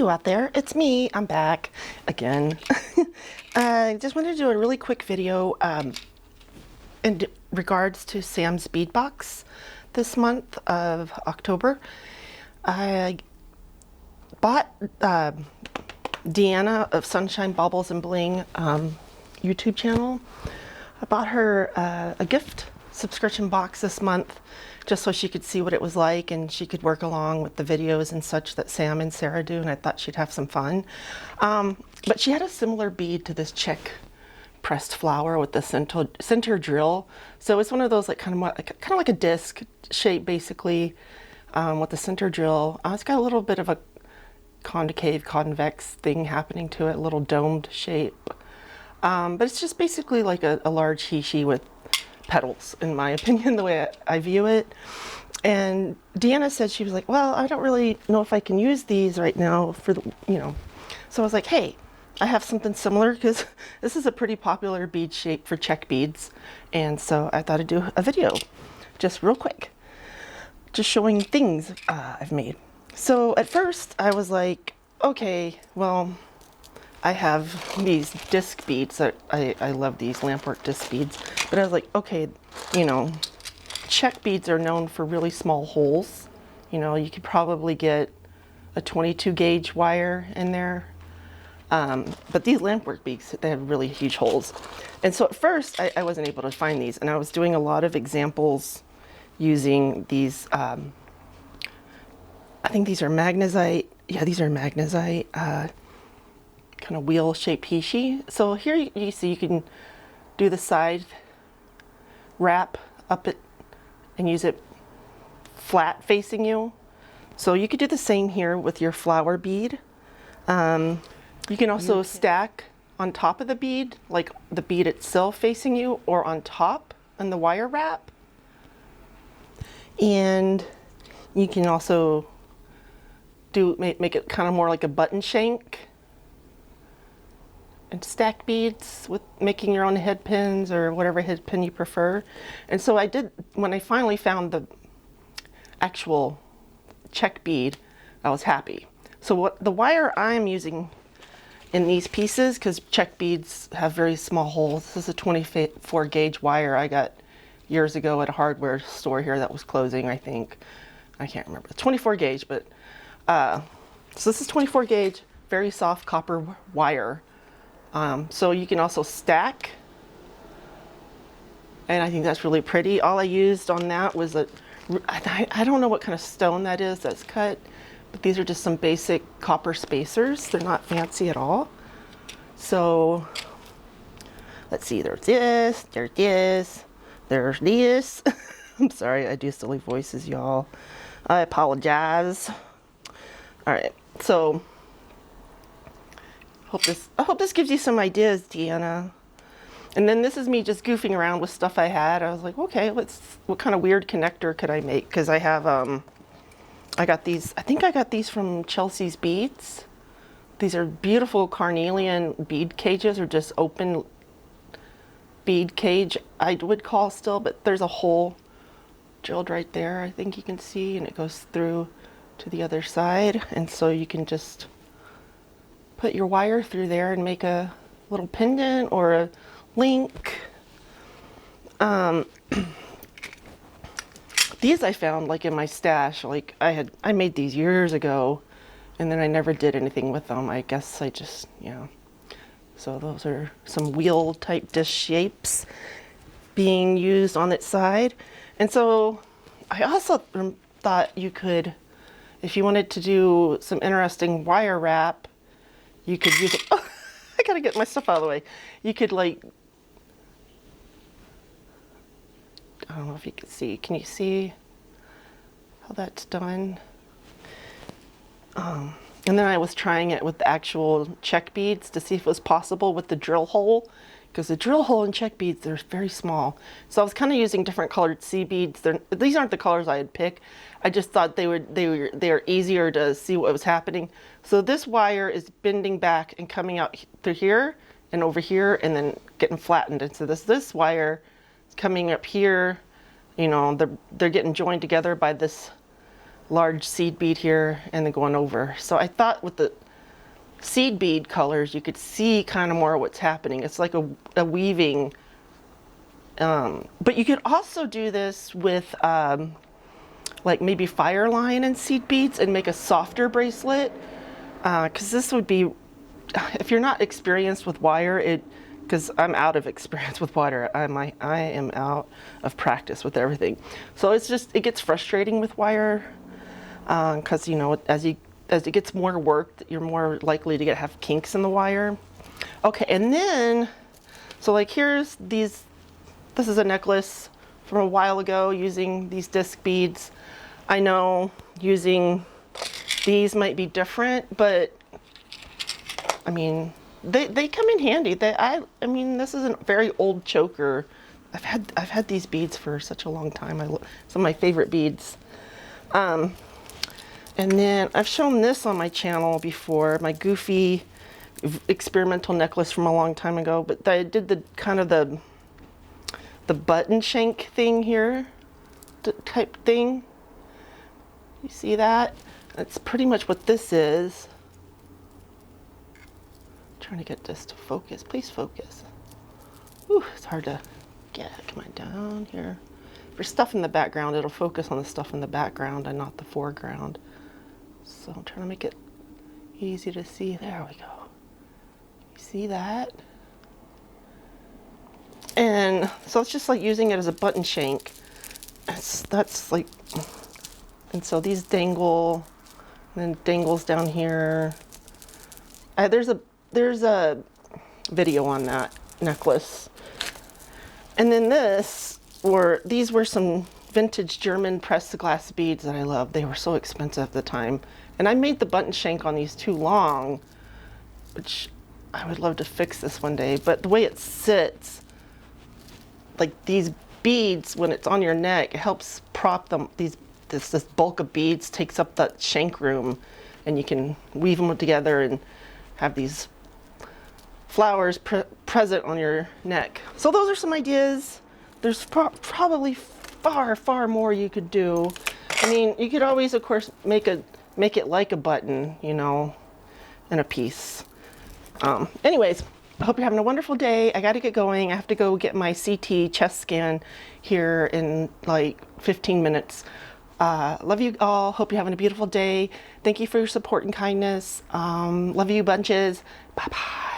you out there, it's me. I'm back again. I just wanted to do a really quick video in regards to Sam's Bead Box this month of October. I bought Deanna of Sunshine Baubles and Bling YouTube channel. I bought her a gift subscription box this month just so she could see what it was like and she could work along with the videos and such that Sam and Sarah do, and I thought she'd have some fun. But she had a similar bead to this check pressed flower with the center drill. So it's one of those kind of like a disc shape basically, with the center drill. It's got a little bit of a concave, convex thing happening to it, a little domed shape. But it's just basically like a large he-she with petals, in my opinion, the way I view it. And Deanna said, she was like, well, I don't really know if I can use these right now for the, So I was like, hey, I have something similar because this is a pretty popular bead shape for check beads. And so I thought I'd do a video just real quick, just showing things I've made. So at first I was like, okay, well, I have these disc beads that I love, these lampwork disc beads, but I was like, okay, check beads are known for really small holes. You could probably get a 22 gauge wire in there. But these lampwork beads, they have really huge holes. And so at first I wasn't able to find these, and I was doing a lot of examples using these, I think these are magnesite. Yeah, these are magnesite, kind of wheel shaped he-she. So here you see you can do the side wrap up it and use it flat facing you. So you could do the same here with your flower bead. You can also stack on top of the bead, like the bead itself facing you, or on top on the wire wrap. And you can also make it kind of more like a button shank and stack beads with making your own head pins or whatever head pin you prefer. And so I did, when I finally found the actual check bead, I was happy. So what the wire I'm using in these pieces, because check beads have very small holes, this is a 24 gauge wire I got years ago at a hardware store here that was closing, I think. I can't remember. 24 gauge, but so this is 24 gauge, very soft copper wire. So you can also stack, and I think that's really pretty. All I used on that was I don't know what kind of stone that is that's cut, but these are just some basic copper spacers. They're not fancy at all. So let's see, there's this, there's this, there's this. I'm sorry, I do silly voices, y'all. I apologize. All right, so I hope this gives you some ideas, Deanna. And then this is me just goofing around with stuff I had. I was like, okay, what kind of weird connector could I make? Because I have, I got these, I think I got these from Chelsea's Beads. These are beautiful carnelian bead cages, or just open bead cage, I would call still, but there's a hole drilled right there, I think you can see, and it goes through to the other side. And so you can just put your wire through there and make a little pendant or a link. These I found like in my stash. Like I made these years ago, and then I never did anything with them. I guess I just, So those are some wheel type disc shapes being used on its side. And so I also thought you could, if you wanted to do some interesting wire wrap, you could use it. Oh, I gotta get my stuff out of the way. You could I don't know if you can see. Can you see how that's done? And then I was trying it with the actual check beads to see if it was possible with the drill hole, because the drill hole in check beads, they're very small. So I was kind of using different colored C beads. These aren't the colors I'd pick. I just thought they were easier to see what was happening. So this wire is bending back and coming out through here and over here, and then getting flattened. And so this wire is coming up here. They're getting joined together by this large seed bead here, and then going over. So I thought with the seed bead colors, you could see kind of more what's happening. It's like a weaving. But you could also do this with like maybe fire line and seed beads and make a softer bracelet. Because this would be, if you're not experienced with wire, because I'm out of experience with wire, I am out of practice with everything. So it's just, it gets frustrating with wire, because you know, as it gets more work, you're more likely to have kinks in the wire. Okay, and then, so like here's these, this is a necklace from a while ago using these disc beads. I know using these might be different, but I mean, they come in handy. I mean, this is a very old choker. I've had these beads for such a long time. Some of my favorite beads. And then I've shown this on my channel before, my goofy experimental necklace from a long time ago, but I did the kind of the button shank thing here, type thing. You see that? That's pretty much what this is. I'm trying to get this to focus. Please focus. Whew, it's hard to get. Come on, down here. For stuff in the background, it'll focus on the stuff in the background and not the foreground. So I'm trying to make it easy to see. There we go. You see that? And so it's just like using it as a button shank. That's like, and so these dangle, and then dangles down here. There's a video on that necklace. And then these were some vintage German pressed glass beads that I love. They were so expensive at the time. And I made the button shank on these too long, which I would love to fix this one day. But the way it sits, like these beads, when it's on your neck, it helps prop them. This bulk of beads takes up that shank room, and you can weave them together and have these flowers present on your neck. So those are some ideas. There's probably far more you could do. I mean, you could always, of course, make it like a button, you know, in a piece. Anyways, I hope you're having a wonderful day. I got to get going. I have to go get my CT chest scan here in like 15 minutes. Love you all. Hope you're having a beautiful day. Thank you for your support and kindness. Love you bunches. Bye-bye.